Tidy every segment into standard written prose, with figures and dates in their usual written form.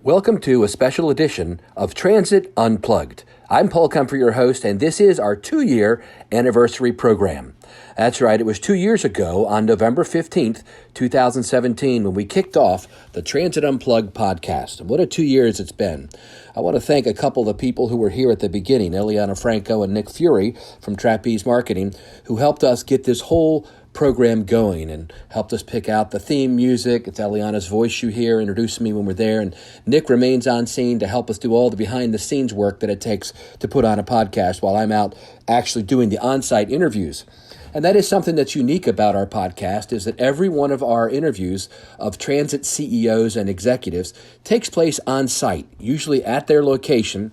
Welcome to a special edition of Transit Unplugged. I'm Paul Comfort, your host, and this is our 2-year anniversary program. That's right, it was 2 years ago on November 15th, 2017, when we kicked off the Transit Unplugged podcast. And what a 2 years it's been. I want to thank a couple of the people who were here at the beginning, Eliana Franco and Nick Fury from Trapeze Marketing, who helped us get this whole program going and helped us pick out the theme music. It's Eliana's voice you hear introducing me when we're there, and Nick remains on scene to help us do all the behind-the-scenes work that it takes to put on a podcast while I'm out actually doing the on-site interviews. And that is something that's unique about our podcast, is that every one of our interviews of transit CEOs and executives takes place on-site, usually at their location,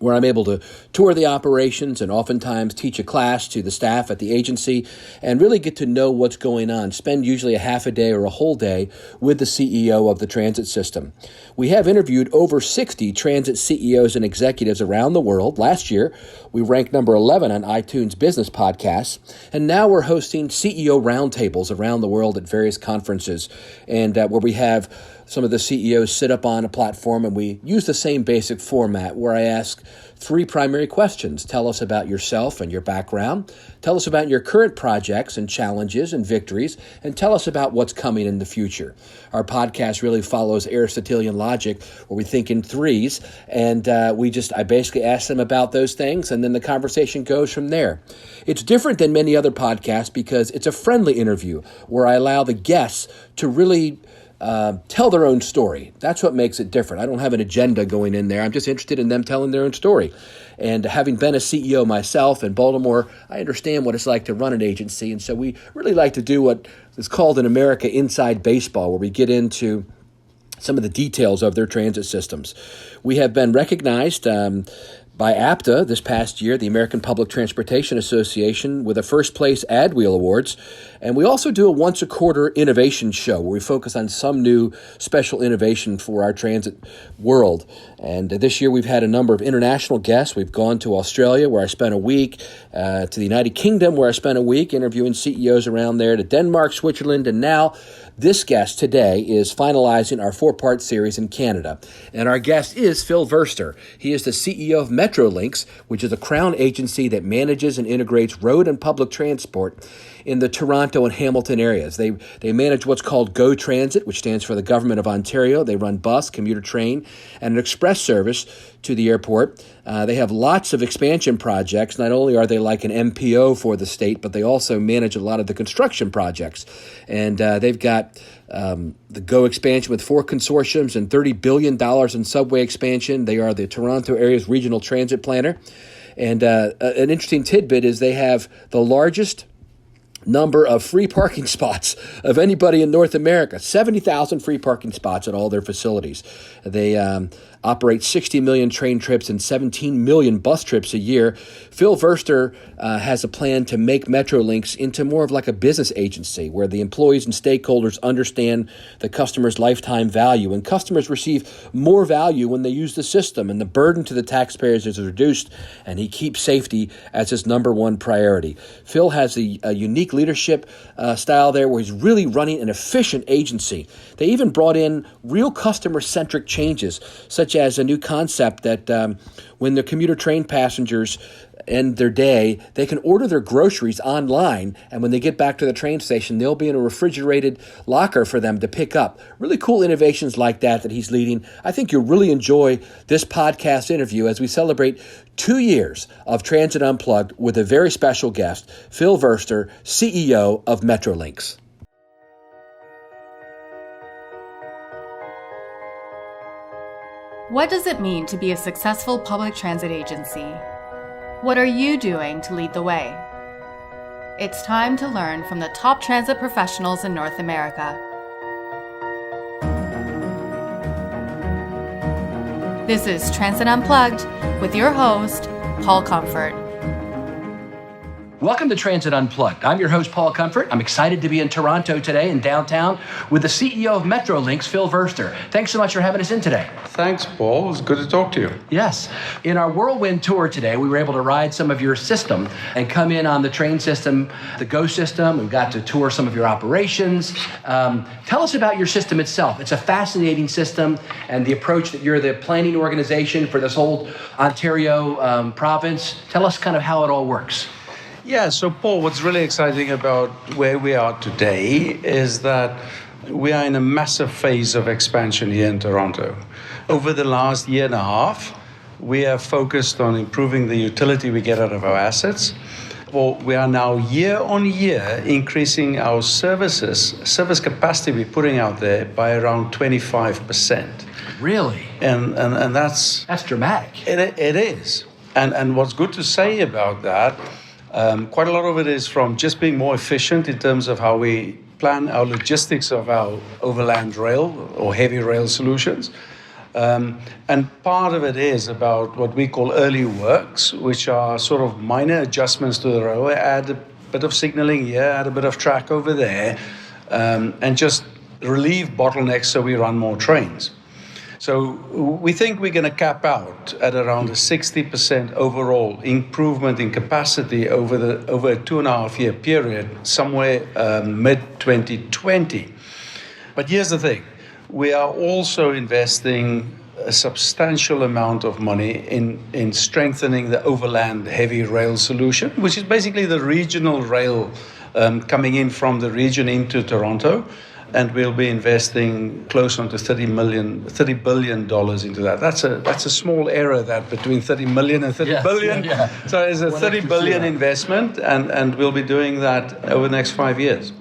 where I'm able to tour the operations and oftentimes teach a class to the staff at the agency and really get to know what's going on. Spend usually a half a day or a whole day with the CEO of the transit system. We have interviewed over 60 transit CEOs and executives around the world. Last year, we ranked number 11 on iTunes Business Podcasts, and now we're hosting CEO roundtables around the world at various conferences, and where we have some of the CEOs sit up on a platform, and we use the same basic format where I ask 3 primary questions. Tell us about yourself and your background. Tell us about your current projects and challenges and victories, and tell us about what's coming in the future. Our podcast really follows Aristotelian logic, where we think in threes, and I basically ask them about those things, and then the conversation goes from there. It's different than many other podcasts because it's a friendly interview where I allow the guests to really tell their own story. That's what makes it different. I don't have an agenda going in there. I'm just interested in them telling their own story. And having been a CEO myself in Baltimore, I understand what it's like to run an agency. And so we really like to do what is called in America inside baseball, where we get into some of the details of their transit systems. We have been recognized by APTA this past year, the American Public Transportation Association, with a first place Ad Wheel Awards. And we also do a once a quarter innovation show where we focus on some new special innovation for our transit world. And this year we've had a number of international guests. We've gone to Australia, where I spent a week, to the United Kingdom, where I spent a week interviewing CEOs around there, to Denmark, Switzerland, and now this guest today is finalizing our 4-part series in Canada. And our guest is Phil Verster. He is the CEO of Metrolinx, which is a Crown agency that manages and integrates road and public transport in the Toronto and Hamilton areas. They manage what's called Go Transit, which stands for the Government of Ontario. They run bus, commuter train, and an express service to the airport. They have lots of expansion projects. Not only are they like an MPO for the state, but they also manage a lot of the construction projects. And they've got the Go expansion with 4 consortiums and $30 billion in subway expansion. They are the Toronto area's regional transit planner. And an interesting tidbit is they have the largest number of free parking spots of anybody in North America. 70,000 free parking spots at all their facilities. They operate 60 million train trips and 17 million bus trips a year. Phil Verster has a plan to make Metrolinx into more of like a business agency where the employees and stakeholders understand the customer's lifetime value, and customers receive more value when they use the system, and the burden to the taxpayers is reduced, and he keeps safety as his number one priority. Phil has a unique leadership style there where he's really running an efficient agency. They even brought in real customer-centric changes, such as a new concept that when the commuter train passengers end their day, they can order their groceries online, and when they get back to the train station, they'll be in a refrigerated locker for them to pick up. Really cool innovations like that he's leading. I think you'll really enjoy this podcast interview as we celebrate 2 years of Transit Unplugged with a very special guest, Phil Verster, CEO of Metrolinx. What does it mean to be a successful public transit agency? What are you doing to lead the way? It's time to learn from the top transit professionals in North America. This is Transit Unplugged with your host, Paul Comfort. Welcome to Transit Unplugged. I'm your host, Paul Comfort. I'm excited to be in Toronto today, in downtown, with the CEO of Metrolinx, Phil Verster. Thanks so much for having us in today. Thanks, Paul. It's good to talk to you. Yes. In our whirlwind tour today, we were able to ride some of your system and come in on the train system, the GO system. We got to tour some of your operations. Tell us about your system itself. It's a fascinating system, and the approach that you're the planning organization for this whole Ontario province. Tell us kind of how it all works. Yeah, so Paul, what's really exciting about where we are today is that we are in a massive phase of expansion here in Toronto. Over the last year and a half, we have focused on improving the utility we get out of our assets. Well, we are now year on year increasing our service capacity we're putting out there by around 25%. Really? And that's dramatic. It is. And what's good to say about that, quite a lot of it is from just being more efficient in terms of how we plan our logistics of our overland rail or heavy rail solutions. And part of it is about what we call early works, which are sort of minor adjustments to the railway, add a bit of signaling here, add a bit of track over there, and just relieve bottlenecks so we run more trains. So we think we're going to cap out at around a 60% overall improvement in capacity over a 2.5-year period, somewhere mid-2020. But here's the thing. We are also investing a substantial amount of money in strengthening the overland heavy rail solution, which is basically the regional rail coming in from the region into Toronto. And we'll be investing close on to $30 billion into that. That's a small error, that between 30 million and 30 billion. Yeah. So it's a 30 billion investment, and we'll be doing that over the next 5 years.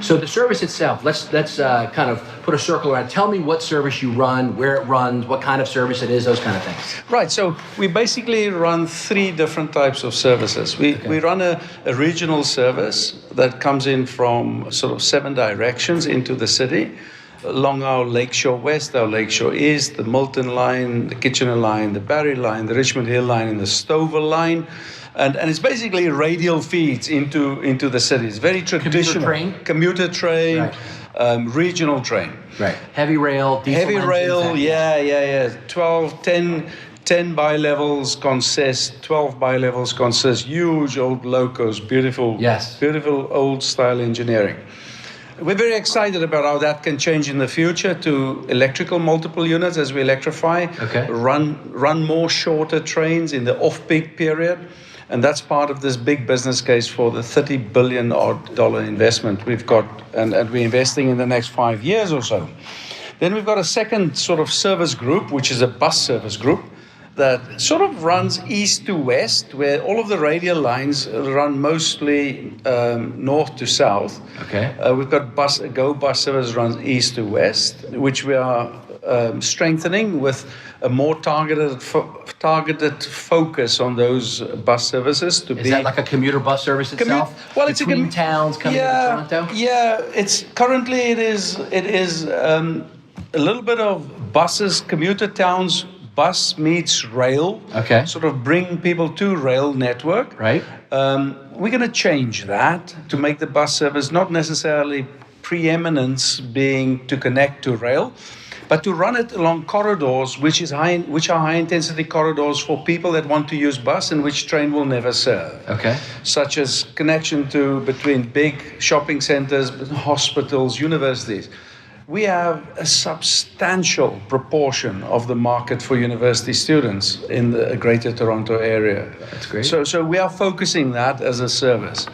So the service itself, let's kind of put a circle around. Tell me what service you run, where it runs, what kind of service it is, those kind of things. Right, so we basically run 3 different types of services. We run a regional service that comes in from sort of 7 directions into the city, along our Lakeshore West, our Lakeshore East, the Milton line, the Kitchener line, the Barrie line, the Richmond Hill line, and the Stover line. And it's basically radial feeds into the city. It's very traditional. Commuter train, right. Regional train. Right. Heavy rail, diesel Heavy rail, engines, yeah. 10 bi-levels consist, 12 bi-levels consist, huge old locos, beautiful old style engineering. We're very excited about how that can change in the future to electrical multiple units as we electrify, run more shorter trains in the off-peak period. And that's part of this big business case for the $30 billion investment we've got, and we're investing in the next 5 years or so. Then we've got a second sort of service group, which is a bus service group that sort of runs east to west, where all of the radial lines run mostly north to south. We've got GO bus service runs east to west, which we are strengthening with a more targeted focus on those bus services. Is that like a commuter bus service itself? Well, it's between towns coming into Toronto. Yeah, it is a little bit of buses, commuter towns. Bus meets rail, sort of bring people to rail network. Right. We're going to change that to make the bus service not necessarily preeminence being to connect to rail, but to run it along corridors which are high-intensity corridors for people that want to use bus and which train will never serve. Such as connection between big shopping centers, hospitals, universities. We have a substantial proportion of the market for university students in the Greater Toronto area. That's great. So we are focusing that as a service.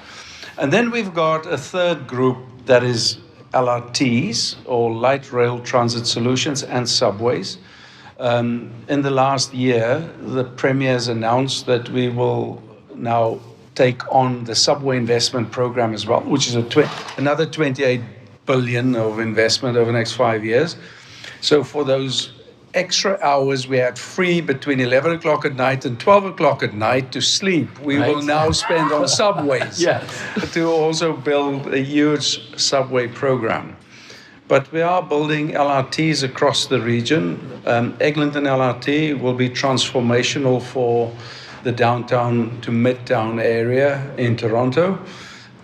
And then we've got a third group that is LRTs, or light rail transit solutions, and subways. In the last year, the Premier has announced that we will now take on the subway investment program as well, which is another $28 billion of investment over the next 5 years. So for those extra hours we had free between 11 o'clock at night and 12 o'clock at night to sleep, we will now spend on subways to also build a huge subway program. But we are building LRTs across the region. Eglinton LRT will be transformational for the downtown to midtown area in Toronto.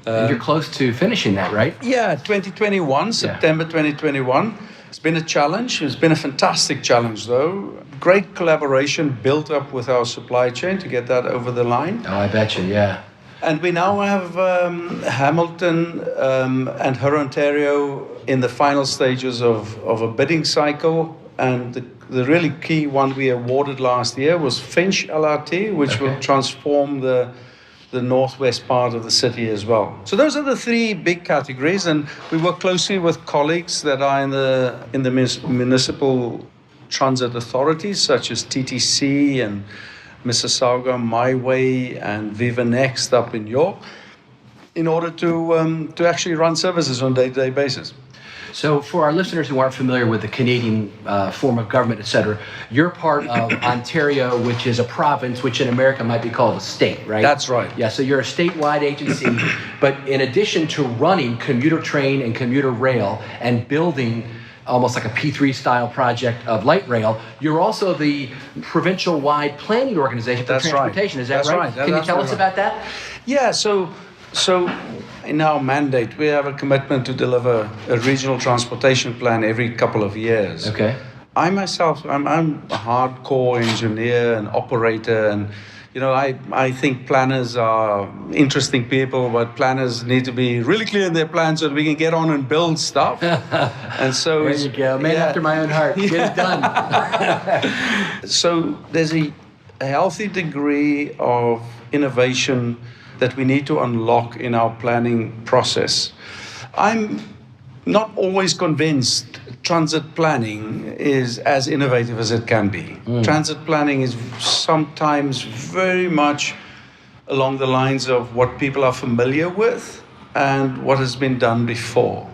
And you're close to finishing that, right? Yeah, 2021, September 2021. It's been a challenge. It's been a fantastic challenge, though. Great collaboration built up with our supply chain to get that over the line. Oh, I bet you, yeah. And we now have Hamilton and Her Ontario in the final stages of a bidding cycle. And the really key one we awarded last year was Finch LRT, which will transform the northwest part of the city as well. So those are the three big categories, and we work closely with colleagues that are in the municipal transit authorities, such as TTC and Mississauga My Way and Viva Next up in York, in order to actually run services on a day-to-day basis. So for our listeners who aren't familiar with the Canadian form of government, et cetera, you're part of Ontario, which is a province, which in America might be called a state, right? That's right. Yeah, so you're a statewide agency, but in addition to running commuter train and commuter rail and building almost like a P3 style project of light rail, you're also the provincial-wide planning organization for transportation. Is that That's right? Can you tell us about that? Yeah, so in our mandate, we have a commitment to deliver a regional transportation plan every couple of years. Okay. I myself, I'm a hardcore engineer and operator, and I think planners are interesting people, but planners need to be really clear in their plans so that we can get on and build stuff. And so there you go, man after my own heart. Get it done. So there's a healthy degree of innovation that we need to unlock in our planning process. I'm not always convinced transit planning is as innovative as it can be. Transit planning is sometimes very much along the lines of what people are familiar with and what has been done before.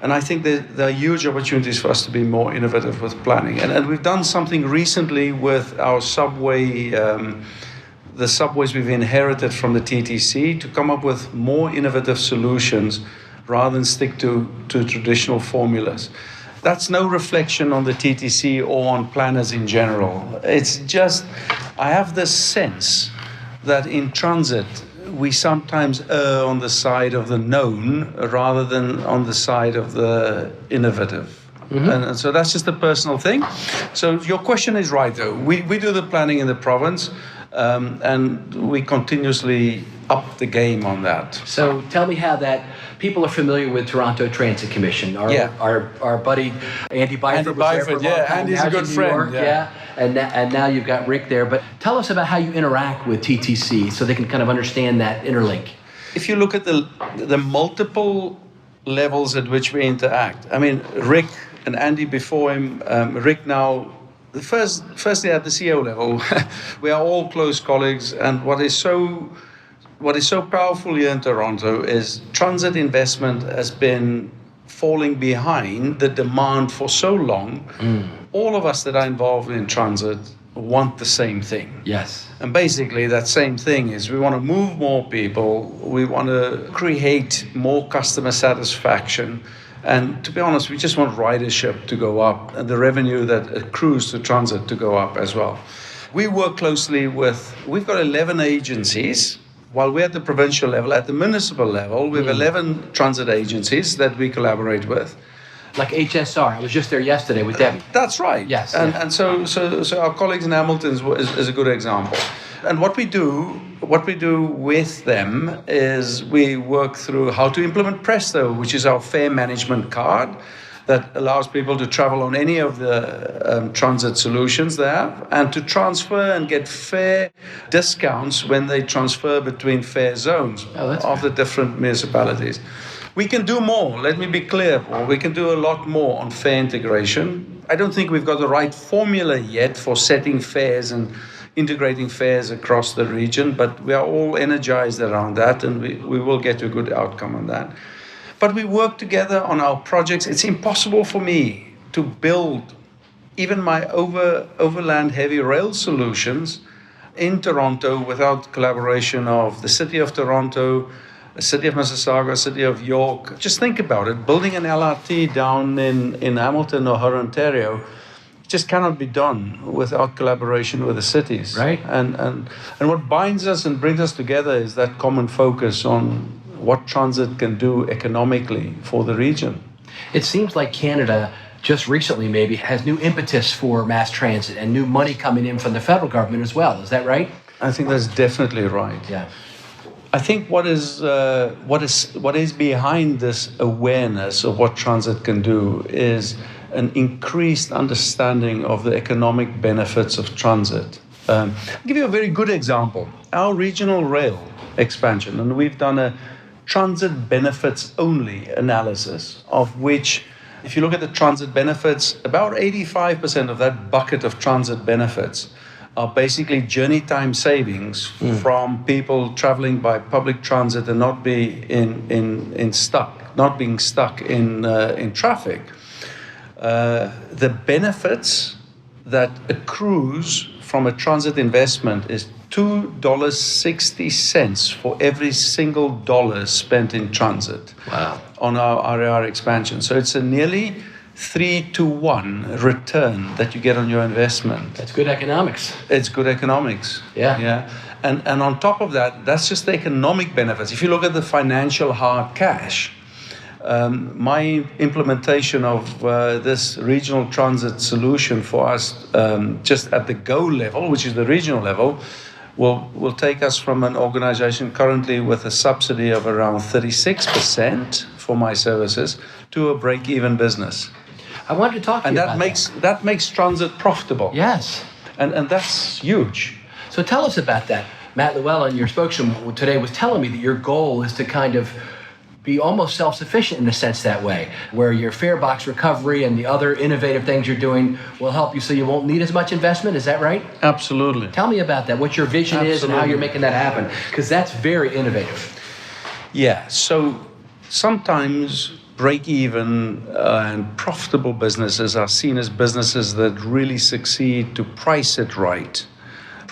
And I think there are huge opportunities for us to be more innovative with planning. And we've done something recently with our subway, the subways we've inherited from the TTC, to come up with more innovative solutions rather than stick to traditional formulas. That's no reflection on the TTC or on planners in general. It's just, I have this sense that in transit, we sometimes err on the side of the known rather than on the side of the innovative. And so that's just a personal thing. So your question is right, though. We do the planning in the province, and we continuously up the game on that. So tell me how that people are familiar with Toronto Transit Commission. Our buddy Andy Byford was there for a long time. Andy's a good friend. And now you've got Rick there. But tell us about how you interact with TTC so they can kind of understand that interlink. If you look at the multiple levels at which we interact, I mean, Rick and Andy before him, Rick now, firstly at the CEO level, we are all close colleagues, and what is so powerful here in Toronto is transit investment has been falling behind the demand for so long. All of us that are involved in transit want the same thing. Yes. And basically that same thing is we want to move more people, we want to create more customer satisfaction, and to be honest, we just want ridership to go up and the revenue that accrues to transit to go up as well. We work closely we've got 11 agencies. While we're at the provincial level, at the municipal level, we have 11 transit agencies that we collaborate with. Like HSR. I was just there yesterday with Debbie. That's right. Yes. And so our colleagues in Hamilton is a good example. And what we do with them is we work through how to implement Presto, which is our fare management card that allows people to travel on any of the transit solutions they have, and to transfer and get fare discounts when they transfer between fare zones of the different municipalities. We can do more. Let me be clear, Paul. We can do a lot more on fare integration. I don't think we've got the right formula yet for setting fares and integrating fares across the region, but we are all energized around that, and we will get to a good outcome on that. But we work together on our projects. It's impossible for me to build even my overland heavy rail solutions in Toronto without collaboration of the City of Toronto, the City of Mississauga, City of York. Just think about it. Building an LRT down in Hamilton or Ontario, just cannot be done without collaboration with the cities. Right. And what binds us and brings us together is that common focus on what transit can do economically for the region. It seems like Canada just recently maybe has new impetus for mass transit and new money coming in from the federal government as well. Is that right? I think that's definitely right. Yeah. I think what is behind this awareness of what transit can do is an increased understanding of the economic benefits of transit. I'll give you a very good example. Our regional rail expansion, and we've done a transit benefits only analysis, of which, if you look at the transit benefits, about 85% of that bucket of transit benefits are basically journey time savings from people traveling by public transit and not being stuck in traffic. The benefits that accrues from a transit investment is $2.60 for every single dollar spent in transit. Wow. On our RAR expansion. So it's a nearly 3-to-1 return that you get on your investment. That's good economics. It's good economics. Yeah. And on top of that, that's just the economic benefits. If you look at the financial hard cash, my implementation of this regional transit solution for us, just at the GO level, which is the regional level, will take us from an organization currently with a subsidy of around 36% for my services to a break-even business. I wanted to talk to you about that makes transit profitable. Yes. And that's huge. So tell us about that. Matt Llewellyn, your spokesman today, was telling me that your goal is to kind of be almost self-sufficient in a sense that way, where your fare box recovery and the other innovative things you're doing will help you so you won't need as much investment. Is that right? Absolutely. Tell me about that, what your vision is and how you're making that happen, because that's very innovative. Yeah, so sometimes break-even and profitable businesses are seen as businesses that really succeed to price it right.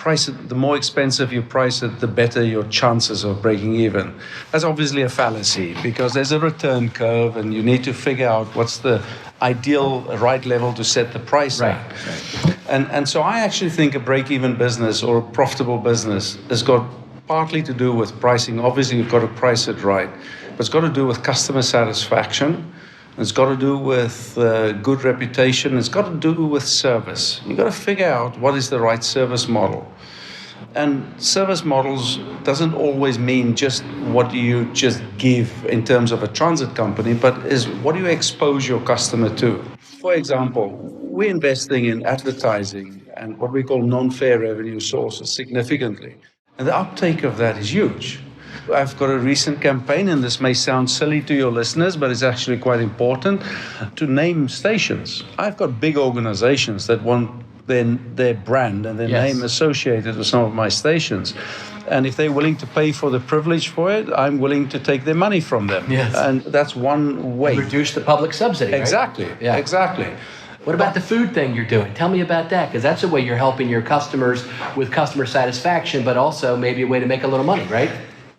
The more expensive you price it, the better your chances of breaking even. That's obviously a fallacy because there's a return curve and you need to figure out what's the ideal right level to set the price at. Right. And so I actually think a break-even business or a profitable business has got partly to do with pricing. Obviously, you've got to price it right, but it's got to do with customer satisfaction. It's got to do with good reputation. It's got to do with service. You've got to figure out what is the right service model. And service models doesn't always mean just what do you just give in terms of a transit company, but is what do you expose your customer to? For example, we're investing in advertising and what we call non-fare revenue sources significantly. And the uptake of that is huge. I've got a recent campaign, and this may sound silly to your listeners, but it's actually quite important, to name stations. I've got big organizations that want their brand and their name associated with some of my stations. And if they're willing to pay for the privilege for it, I'm willing to take their money from them. Yes. And that's one way. Reduce the public subsidy, Exactly. Right? Yeah. Exactly. What about the food thing you're doing? Tell me about that, because that's a way you're helping your customers with customer satisfaction, but also maybe a way to make a little money, right?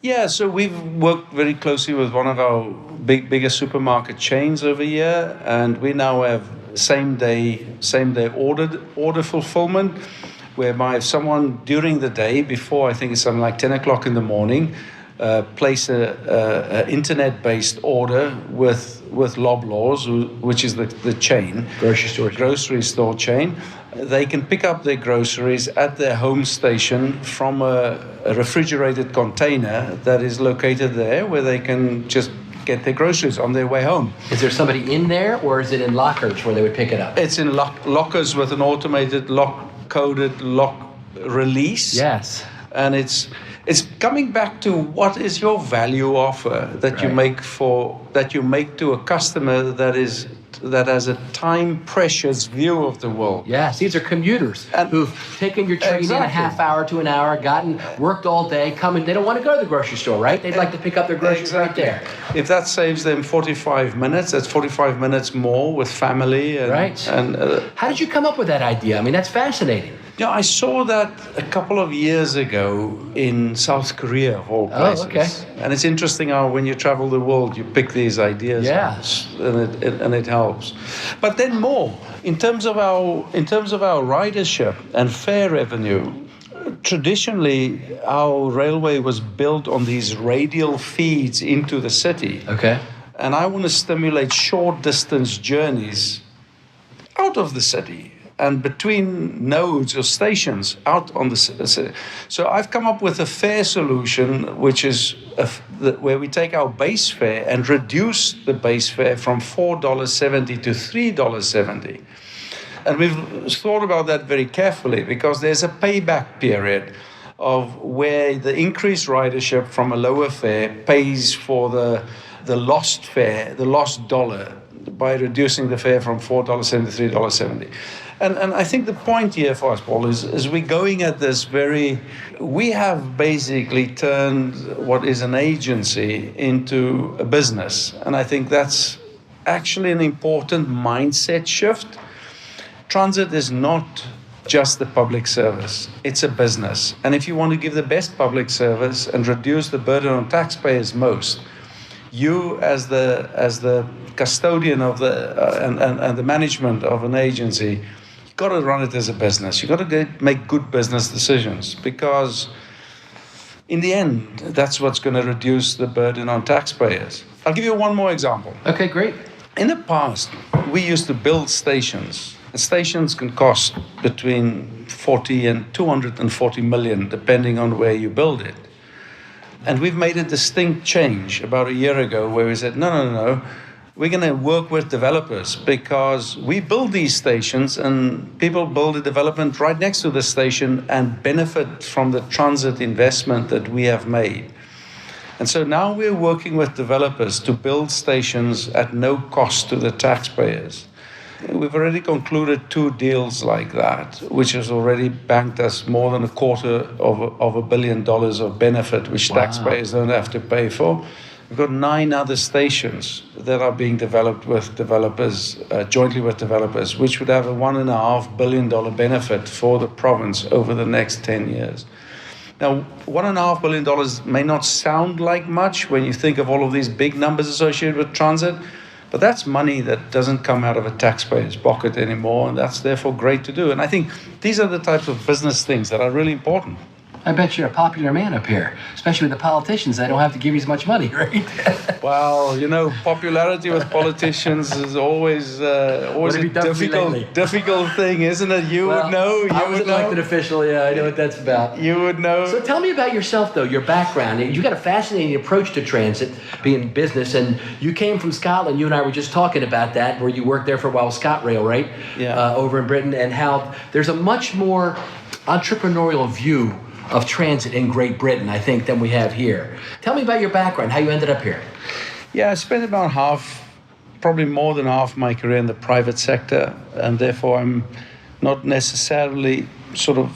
Yeah, so we've worked very closely with one of our biggest supermarket chains over here, and we now have same day order fulfillment, whereby if someone during the day, before I think it's something like 10 o'clock in the morning, place a internet-based order with Loblaws, which is the chain, grocery store chain. They can pick up their groceries at their home station from a refrigerated container that is located there, where they can just get their groceries on their way home. Is there somebody in there, or is it in lockers where they would pick it up? It's in lockers with an automated lock-coded lock release. Yes. And it's coming back to what is your value offer that you make to a customer that has a time precious view of the world. Yes, these are commuters who've taken your train in a half hour to an hour, worked all day, come in. They don't want to go to the grocery store, right? They'd like to pick up their groceries right there. If that saves them 45 minutes, that's 45 minutes more with family. How did you come up with that idea? I mean, that's fascinating. Yeah, I saw that a couple of years ago in South Korea, of all places. Oh, okay. And it's interesting how when you travel the world, you pick these ideas and it helps. helps. But then more, in terms of our ridership and fare revenue, traditionally our railway was built on these radial feeds into the city. Okay. And I want to stimulate short distance journeys out of the city and between nodes or stations out on the city. So I've come up with a fare solution, which is where we take our base fare and reduce the base fare from $4.70 to $3.70. And we've thought about that very carefully because there's a payback period of where the increased ridership from a lower fare pays for the lost fare, the lost dollar, by reducing the fare from $4.70 to $3.70. And I think the point here for us, Paul, is we're going at this we have basically turned what is an agency into a business. And I think that's actually an important mindset shift. Transit is not just the public service, it's a business. And if you want to give the best public service and reduce the burden on taxpayers most, you as the custodian of and the management of an agency, you've got to run it as a business. You've got to make good business decisions because in the end, that's what's going to reduce the burden on taxpayers. I'll give you one more example. Okay, great. In the past, we used to build stations. And stations can cost between 40 and 240 million, depending on where you build it. And we've made a distinct change about a year ago where we said, no. We're going to work with developers because we build these stations and people build a development right next to the station and benefit from the transit investment that we have made. And so now we're working with developers to build stations at no cost to the taxpayers. We've already concluded 2 deals like that, which has already banked us more than $250 million of benefit, which taxpayers don't have to pay for. We've got 9 other stations that are being developed with developers, jointly with developers, which would have a $1.5 billion benefit for the province over the next 10 years. Now, $1.5 billion may not sound like much when you think of all of these big numbers associated with transit, but that's money that doesn't come out of a taxpayer's pocket anymore, and that's therefore great to do. And I think these are the types of business things that are really important. I bet you're a popular man up here, especially with the politicians. They don't have to give you as much money, right? Well, popularity with politicians is always a difficult thing, isn't it? You would know. I was an elected official. Yeah, I know what that's about. You would know. So tell me about yourself, though, your background. You got a fascinating approach to transit, being in business, and you came from Scotland. You and I were just talking about that, where you worked there for a while, ScotRail, right? Yeah. Over in Britain, and how there's a much more entrepreneurial view of transit in Great Britain, I think, than we have here. Tell me about your background, how you ended up here. Yeah, I spent about probably more than half my career in the private sector, and therefore I'm not necessarily sort of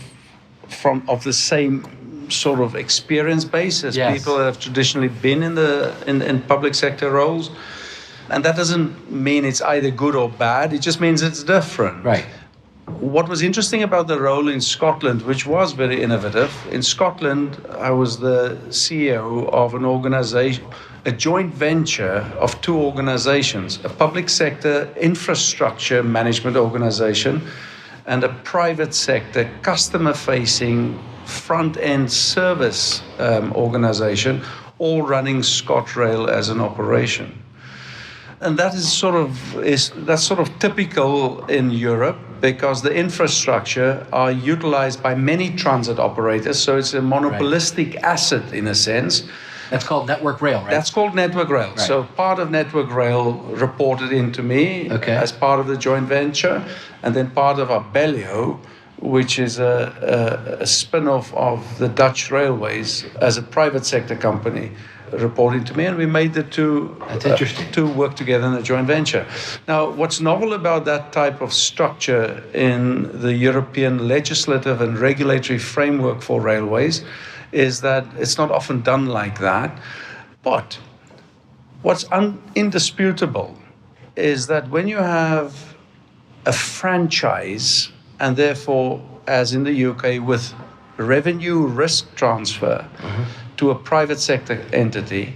of the same sort of experience base as people that have traditionally been in public sector roles. And that doesn't mean it's either good or bad, it just means it's different. Right. What was interesting about the role in Scotland, which was very innovative, in Scotland, I was the CEO of an organization, a joint venture of 2 organizations, a public sector infrastructure management organization and a private sector customer-facing front-end service organization, all running ScotRail as an operation. And that is sort of typical in Europe because the infrastructure are utilized by many transit operators, so it's a monopolistic asset in a sense. That's called Network Rail, right? That's called Network Rail. Right. So part of Network Rail reported into me as part of the joint venture, and then part of Abellio, which is a spin-off of the Dutch Railways as a private sector company, reporting to me, and we made the two work together in a joint venture. Now, what's novel about that type of structure in the European legislative and regulatory framework for railways is that it's not often done like that. But what's indisputable is that when you have a franchise, and therefore, as in the UK, with revenue risk transfer to a private sector entity,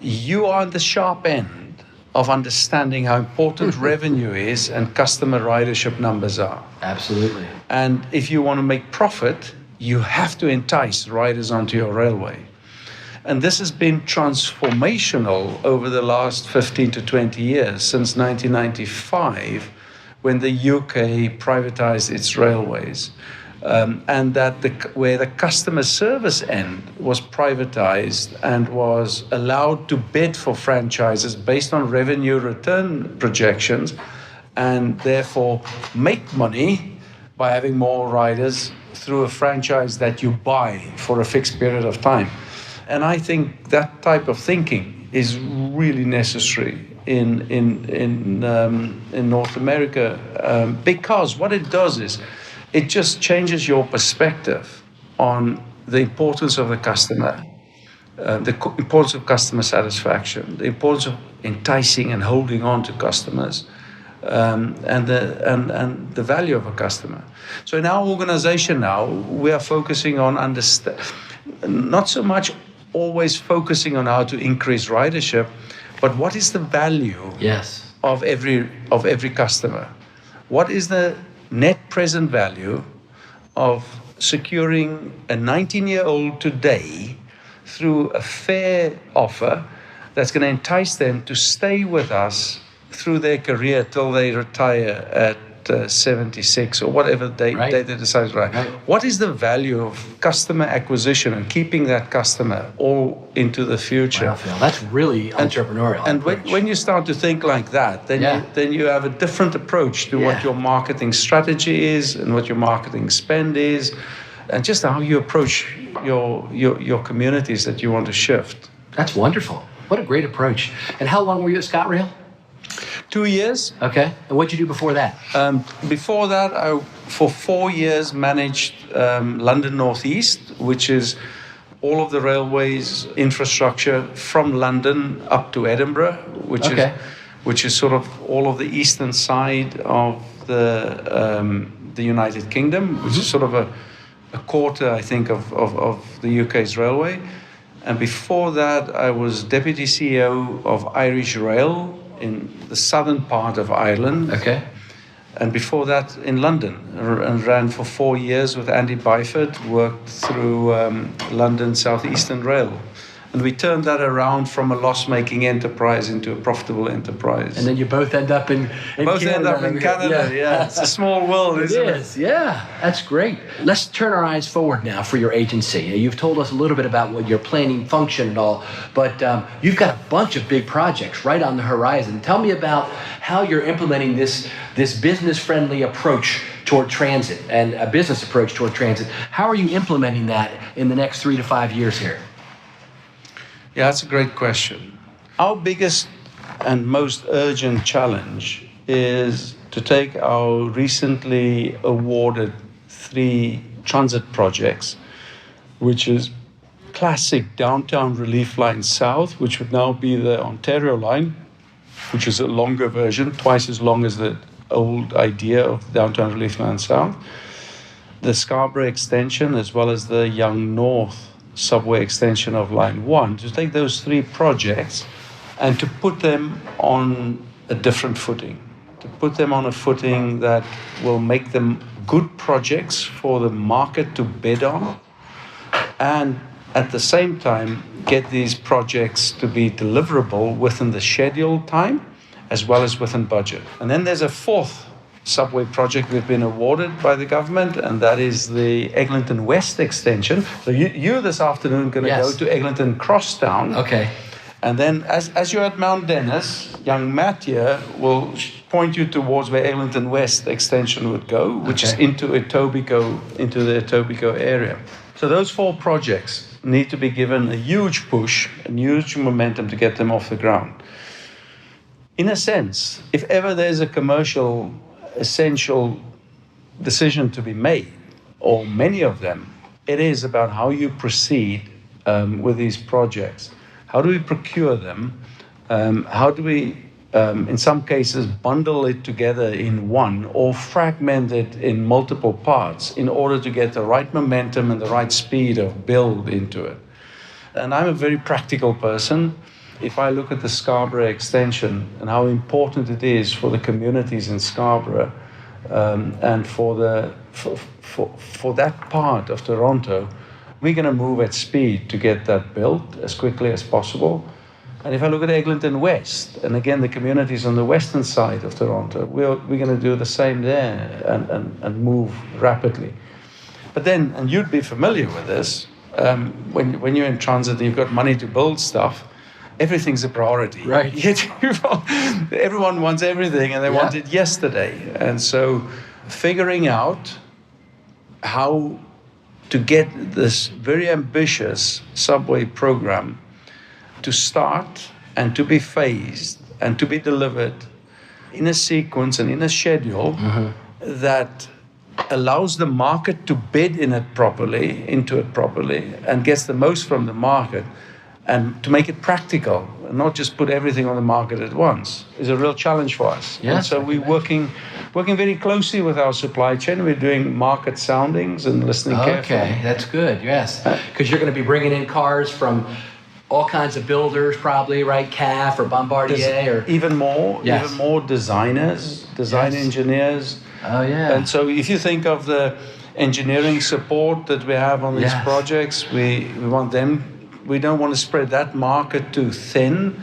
you are on the sharp end of understanding how important revenue is and customer ridership numbers are. Absolutely. And if you want to make profit, you have to entice riders onto your railway. And this has been transformational over the last 15 to 20 years, since 1995, when the UK privatized its railways. And that where the customer service end was privatized and was allowed to bid for franchises based on revenue return projections, and therefore make money by having more riders through a franchise that you buy for a fixed period of time. And I think that type of thinking is really necessary in North America, because what it does is it just changes your perspective on the importance of the customer, the importance of customer satisfaction, the importance of enticing and holding on to customers, and the value of a customer. So in our organization now, we are focusing on not so much always focusing on how to increase ridership, but what is the value of every customer? What is the net present value of securing a 19-year-old today through a fair offer that's going to entice them to stay with us through their career till they retire at 76 or whatever date they decide. What is the value of customer acquisition and keeping that customer all into the future? Wow, Phil, that's really entrepreneurial. And when you start to think like that, then you have a different approach to what your marketing strategy is and what your marketing spend is, and just how you approach your communities that you want to shift. That's wonderful. What a great approach. And how long were you at ScotRail? 2 years. Okay. And what did you do before that? Before that, I, for 4 years, managed London North East, which is all of the railways infrastructure from London up to Edinburgh, which is sort of all of the eastern side of the United Kingdom, which is sort of a quarter, I think, of the UK's railway. And before that, I was Deputy CEO of Irish Rail in the southern part of Ireland. Okay. And before that in London, and ran for 4 years with Andy Byford, worked through London South Eastern Rail. And we turned that around from a loss-making enterprise into a profitable enterprise. And then you both end up in Canada. Yeah. It's a small world, isn't it? It is, yeah. That's great. Let's turn our eyes forward now for your agency. You've told us a little bit about what your planning function and all, but you've got a bunch of big projects right on the horizon. Tell me about how you're implementing this business-friendly approach toward transit and a business approach toward transit. How are you implementing that in the next 3 to 5 years here? Yeah, that's a great question. Our biggest and most urgent challenge is to take our recently awarded 3 transit projects, which is classic Downtown Relief Line South, which would now be the Ontario line, which is a longer version, twice as long as the old idea of Downtown Relief Line South, the Scarborough extension, as well as the Young North subway extension of Line 1, to take those 3 projects and to put them on a different footing, to put them on a footing that will make them good projects for the market to bid on, and at the same time get these projects to be deliverable within the scheduled time as well as within budget. And then there's a 4th subway project we've been awarded by the government, and that is the Eglinton West extension. So you this afternoon going to go to Eglinton Crosstown. Okay. And then as you're at Mount Dennis, young Matt here will point you towards where Eglinton West extension would go, which is into the Etobicoke area. So those 4 projects need to be given a huge push, a huge momentum to get them off the ground. In a sense, if ever there's a commercial essential decision to be made, or many of them, it is about how you proceed with these projects. How do we procure them? How do we, in some cases, bundle it together in one or fragment it in multiple parts in order to get the right momentum and the right speed of build into it? And I'm a very practical person. if I look at the Scarborough extension and how important it is for the communities in Scarborough and for that part of Toronto, we're going to move at speed to get that built as quickly as possible. And if I look at Eglinton West, and again, the communities on the western side of Toronto, we're going to do the same there and move rapidly. But then, and you'd be familiar with this, when you're in transit and you've got money to build stuff, everything's a priority. Right. Everyone wants everything, and they want it yesterday. And so figuring out how to get this very ambitious subway program to start and to be phased and to be delivered in a sequence and in a schedule that allows the market to bid into it properly and gets the most from the market, and to make it practical and not just put everything on the market at once is a real challenge for us. Yes. And so we're working very closely with our supply chain. We're doing market soundings and listening carefully. Okay, that's good, yes. Because you're going to be bringing in cars from all kinds of builders, probably, right? CAF or Bombardier or even more designers, engineers. Oh yeah. And so if you think of the engineering support that we have on these projects, we want them. We don't want to spread that market too thin,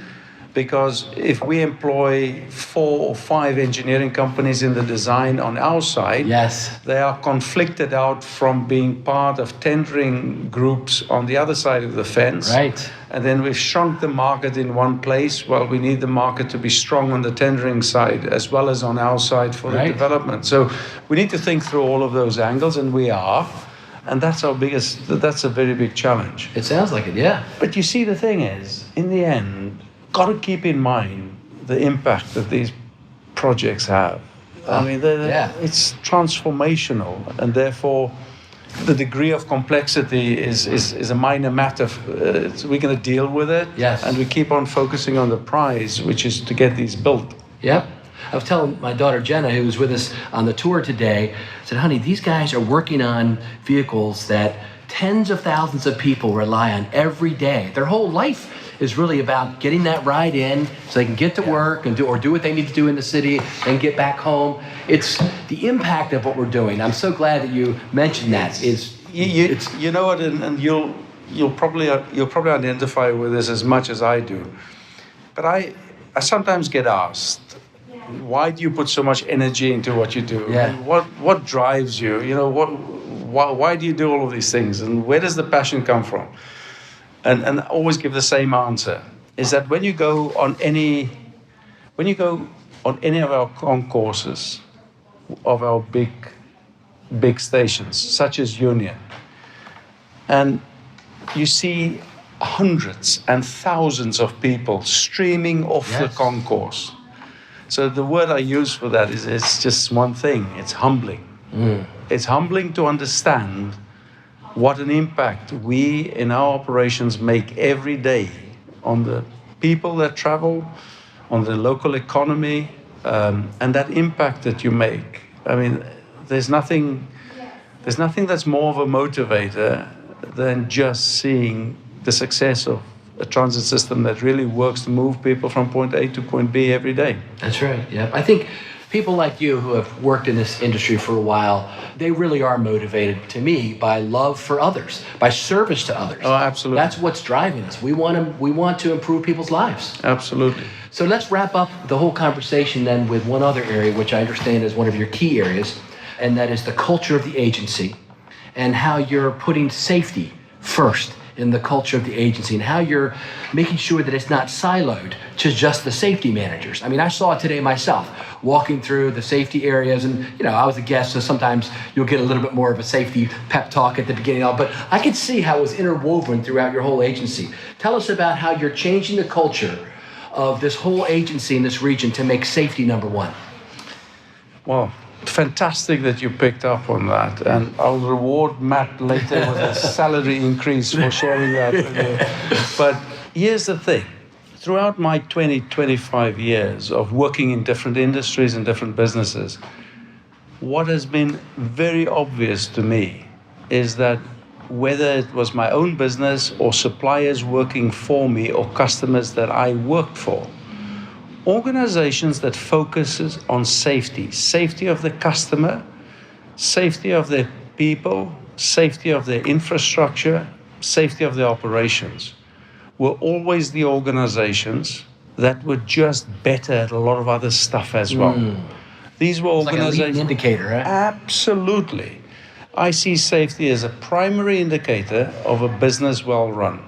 because if we employ 4 or 5 engineering companies in the design on our side, they are conflicted out from being part of tendering groups on the other side of the fence. Right. And then we've shrunk the market in one place. Well, we need the market to be strong on the tendering side as well as on our side for the development. So we need to think through all of those angles, and we are. And that's a very big challenge. It sounds like it, yeah. But you see, the thing is, in the end, got to keep in mind the impact that these projects have. I mean, it's transformational, and therefore the degree of complexity is a minor matter. We're going to deal with it, and we keep on focusing on the prize, which is to get these built. Yep. I was telling my daughter Jenna, who was with us on the tour today, I said, honey, these guys are working on vehicles that tens of thousands of people rely on every day. Their whole life is really about getting that ride in so they can get to work and do what they need to do in the city and get back home. It's the impact of what we're doing. I'm so glad that you mentioned that. You know what, and you'll probably identify with this as much as I do. But I sometimes get asked, why do you put so much energy into what you do? Yeah. What drives you? You know, why do you do all of these things? And where does the passion come from? And I always give the same answer, is that when you go on any of our concourses of our big stations, such as Union, and you see hundreds and thousands of people streaming off the concourse. So the word I use for that is it's just one thing. It's humbling. It's humbling to understand what an impact we in our operations make every day on the people that travel, on the local economy, and that impact that you make. I mean, there's nothing that's more of a motivator than just seeing the success of a transit system that really works to move people from point A to point B every day. That's right, yeah. I think people like you who have worked in this industry for a while, they really are motivated, to me, by love for others, by service to others. Oh, absolutely. That's what's driving us. We want to improve people's lives. Absolutely. So let's wrap up the whole conversation then with one other area, which I understand is one of your key areas, and that is the culture of the agency and how you're putting safety first in the culture of the agency and how you're making sure that it's not siloed to just the safety managers. I mean, I saw it today myself, walking through the safety areas, and I was a guest, so sometimes you'll get a little bit more of a safety pep talk at the beginning, but I could see how it was interwoven throughout your whole agency. Tell us about how you're changing the culture of this whole agency in this region to make safety number one. Well, fantastic that you picked up on that, and I'll reward Matt later with a salary increase for sharing that with you. But here's the thing. Throughout my 25 years of working in different industries and different businesses, what has been very obvious to me is that whether it was my own business or suppliers working for me or customers that I worked for. Organizations that focuses on safety of the customer, safety of their people, safety of their infrastructure, safety of their operations, were always the organizations that were just better at a lot of other stuff as well. These were organizations. Like a leading indicator, right? Absolutely. I see safety as a primary indicator of a business well run.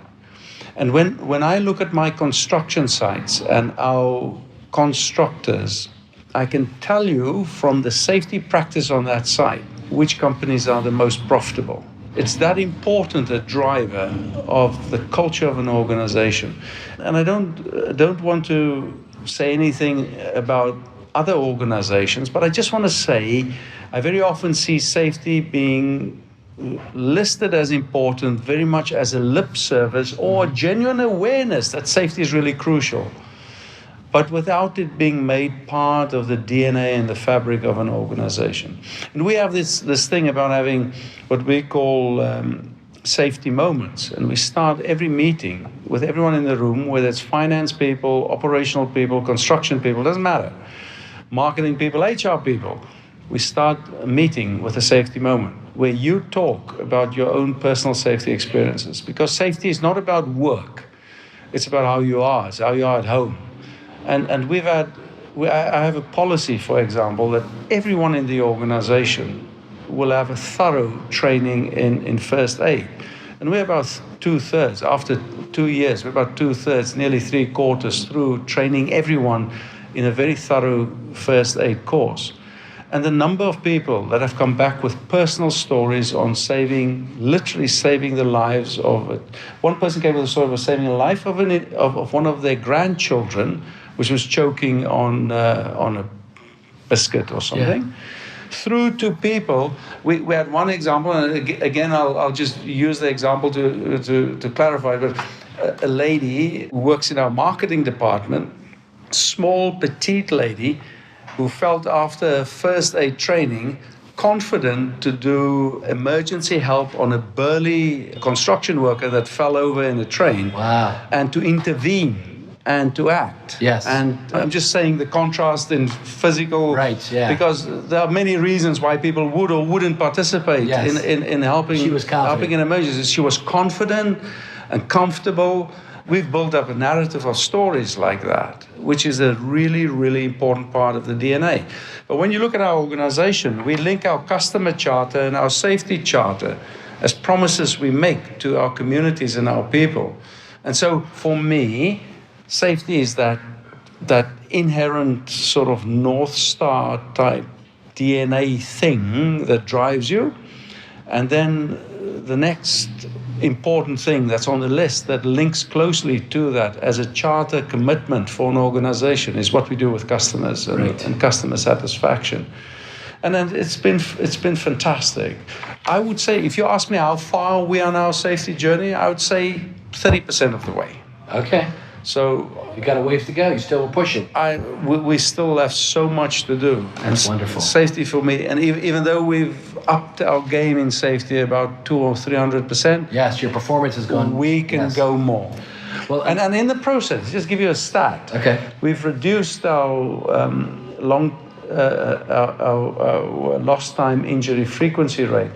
And when I look at my construction sites and our constructors, I can tell you from the safety practice on that site which companies are the most profitable. It's that important a driver of the culture of an organization. And I don't want to say anything about other organizations, but I just want to say I very often see safety being listed as important very much as a lip service or a genuine awareness that safety is really crucial, but without it being made part of the DNA and the fabric of an organization. And we have this thing about having what we call safety moments. And we start every meeting with everyone in the room, whether it's finance people, operational people, construction people, doesn't matter. Marketing people, HR people. We start a meeting with a safety moment where you talk about your own personal safety experiences. Because safety is not about work. It's about how you are. It's how you are at home. And I have a policy, for example, that everyone in the organization will have a thorough training in first aid. And we're about 2/3, after 2 years, we're about 2/3, nearly 3/4 through training everyone in a very thorough first aid course. And the number of people that have come back with personal stories on literally saving the lives of it. One person came with a story of saving the life of one of their grandchildren, which was choking on a biscuit or something. Yeah. Through to people, we had one example, and again, I'll just use the example to clarify, but a lady who works in our marketing department, small, petite lady, who felt after first aid training confident to do emergency help on a burly construction worker that fell over in a train. Wow. And to intervene and to act. Yes. And I'm just saying the contrast in physical, right, yeah. Because there are many reasons why people would or wouldn't participate in helping. She was confident. Helping in emergencies. She was confident and comfortable. We've built up a narrative of stories like that, which is a really, really important part of the DNA. But when you look at our organization, we link our customer charter and our safety charter as promises we make to our communities and our people. And so for me, safety is that inherent sort of North Star type DNA thing that drives you. And then the next important thing that's on the list that links closely to that as a charter commitment for an organization is what we do with customers and customer satisfaction. And then it's been fantastic. I would say, if you ask me how far we are on our safety journey, I would say 30% of the way. Okay. So you got a ways to go. You're still pushing. We still have so much to do. That's wonderful. Safety for me, and even though we've upped our game in safety about 200 or 300%. Yes, your performance has gone. We can go more. Well, and in the process, just give you a stat. Okay. We've reduced our lost time injury frequency rate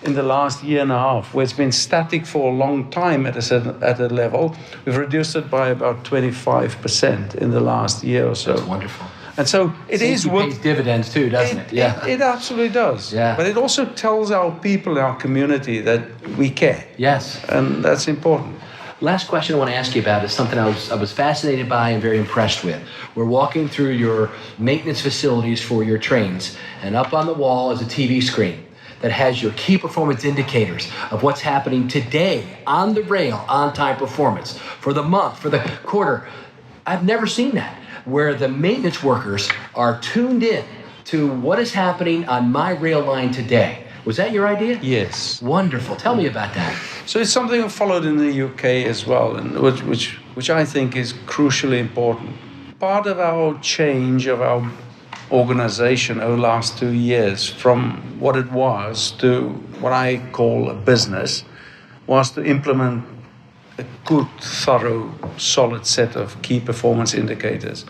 in the last year and a half, where it's been static for a long time at a level. We've reduced it by about 25% in the last year or so. That's wonderful. And so it pays dividends too, doesn't it? Yeah. It absolutely does. Yeah. But it also tells our people, our community, that we care. Yes. And that's important. Last question I want to ask you about is something I was fascinated by and very impressed with. We're walking through your maintenance facilities for your trains, and up on the wall is a TV screen that has your key performance indicators of what's happening today on the rail, on-time performance, for the month, for the quarter. I've never seen that, where the maintenance workers are tuned in to what is happening on my rail line today. Was that your idea? Yes. Wonderful. Tell me about that. So it's something I followed in the UK as well, and which I think is crucially important. Part of our change of our organization over the last 2 years, from what it was to what I call a business, was to implement a good, thorough, solid set of key performance indicators.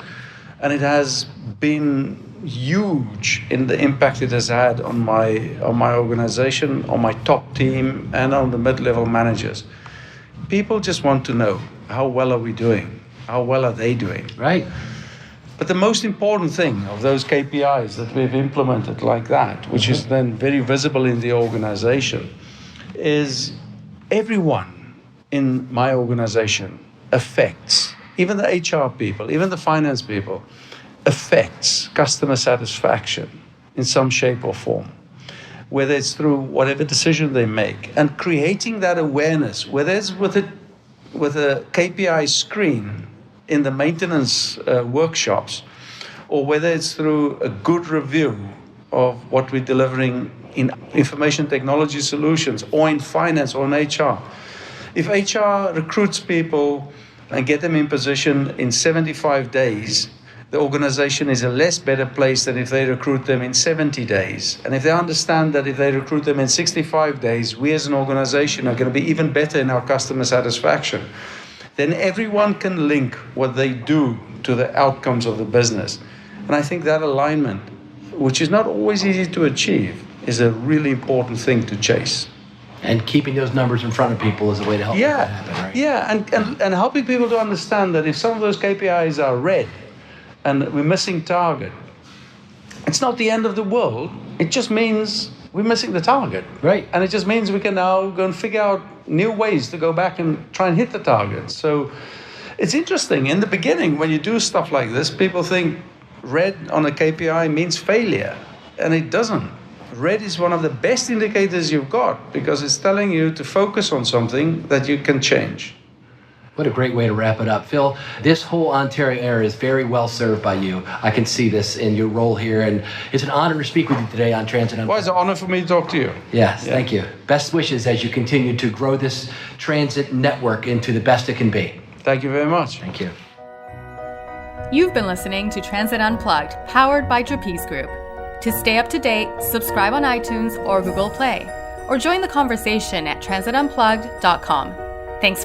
And it has been huge in the impact it has had on my organization, on my top team, and on the mid-level managers. People just want to know, how well are we doing? How well are they doing? Right. But the most important thing of those KPIs that we've implemented like that, which is then very visible in the organization, is everyone in my organization affects, even the HR people, even the finance people, affects customer satisfaction in some shape or form, whether it's through whatever decision they make, and creating that awareness, whether it's with a KPI screen in the maintenance workshops, or whether it's through a good review of what we're delivering in information technology solutions, or in finance, or in HR. If HR recruits people and get them in position in 75 days, the organization is a less better place than if they recruit them in 70 days. And if they understand that if they recruit them in 65 days, we as an organization are going to be even better in our customer satisfaction, then everyone can link what they do to the outcomes of the business. And I think that alignment, which is not always easy to achieve, is a really important thing to chase. And keeping those numbers in front of people is a way to help that happen, right? Yeah, and helping people to understand that if some of those KPIs are red and we're missing target, it's not the end of the world. It just means we're missing the target. Right. And it just means we can now go and figure out new ways to go back and try and hit the target. So it's interesting. In the beginning, when you do stuff like this, people think red on a KPI means failure, and it doesn't. Red is one of the best indicators you've got because it's telling you to focus on something that you can change. What a great way to wrap it up. Phil, this whole Ontario area is very well served by you. I can see this in your role here, and it's an honor to speak with you today on Transit Unplugged. Well, it's an honor for me to talk to you. Yes, thank you. Best wishes as you continue to grow this transit network into the best it can be. Thank you very much. Thank you. You've been listening to Transit Unplugged, powered by Trapeze Group. To stay up to date, subscribe on iTunes or Google Play, or join the conversation at transitunplugged.com. Thanks.